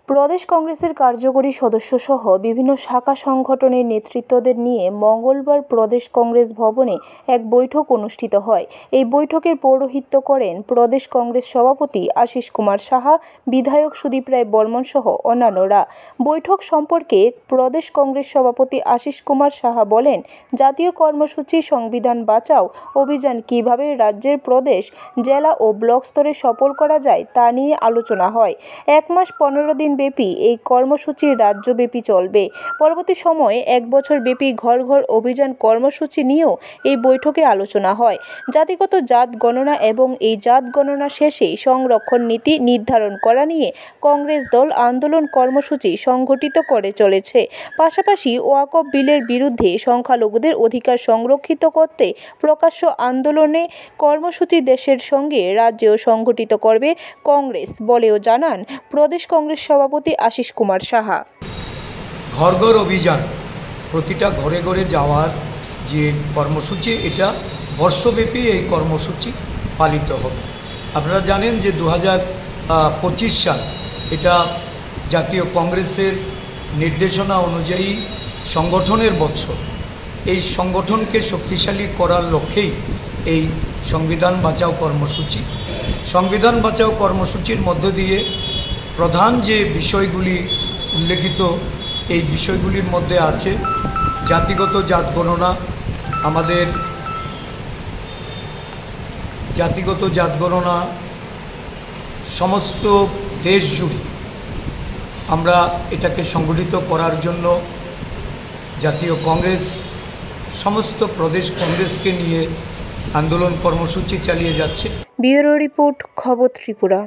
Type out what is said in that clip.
প্রদেশ কংগ্রেসের কার্যকরী সদস্যসহ বিভিন্ন শাখা সংগঠনের নেতৃত্বদের নিয়ে মঙ্গলবার প্রদেশ কংগ্রেস ভবনে এক বৈঠক অনুষ্ঠিত হয়। এই বৈঠকের পৌরোহিত্য করেন প্রদেশ কংগ্রেস সভাপতি আশিস কুমার সাহা, বিধায়ক সুদীপ রায় বর্মন সহ অন্যান্যরা। বৈঠক সম্পর্কে প্রদেশ কংগ্রেস সভাপতি আশিস কুমার সাহা বলেন, জাতীয় কর্মসূচি সংবিধান বাঁচাও অভিযান কিভাবে রাজ্যের প্রদেশ, জেলা ও ব্লক স্তরে সফল করা যায় তা নিয়ে আলোচনা হয়। 1 মাস 15 দিন ব্যাপী এই কর্মসূচি রাজ্যব্যাপী চলবে। পরবর্তী সময়ে 1 বছর ব্যাপী ঘর ঘর অভিযান কর্মসূচি নিয়েও এই বৈঠকে আলোচনা হয়। জাতিগত জাত গণনা এবং এই জাত গণনা শেষে সংরক্ষণ নীতি নির্ধারণ করা নিয়ে কংগ্রেস দল আন্দোলন কর্মসূচি সংগঠিত করে চলেছে। পাশাপাশি ওয়াকফ বিলের বিরুদ্ধে সংখ্যালঘুদের অধিকার সংরক্ষিত করতে প্রকাশ্য আন্দোলনে কর্মসূচি দেশের সঙ্গে রাজ্যেও সংগঠিত করবে কংগ্রেস বলেও জানান প্রদেশ কংগ্রেস সভাপতি আশিস কুমার সাহা। ঘর ঘর অভিযান, প্রতিটা ঘরে ঘরে যাওয়ার যে কর্মসূচি, এটা বর্ষব্যাপী এই কর্মসূচি পালিত হবে। আপনারা জানেন যে 2025 সাল এটা জাতীয় কংগ্রেসের নির্দেশনা অনুযায়ী সংগঠনের বছর। এই সংগঠনকে শক্তিশালী করার লক্ষ্যেই এই সংবিধান বাঁচাও কর্মসূচি। সংবিধান বাঁচাও কর্মসূচির মধ্য দিয়ে প্রধান যে বিষয়গুলি উল্লেখিত, এই বিষয়গুলির মধ্যে আছে জাতিগত জাত গণনা। আমাদের জাতিগত জাত গণনা সমস্ত দেশ জুড়ে আমরা এটাকে সংগঠিত করার জন্য জাতীয় কংগ্রেস সমস্ত প্রদেশ কংগ্রেসকে নিয়ে আন্দোলন কর্মসূচি চালিয়ে যাচ্ছে। ব্যুরো রিপোর্ট, খবর ত্রিপুরা।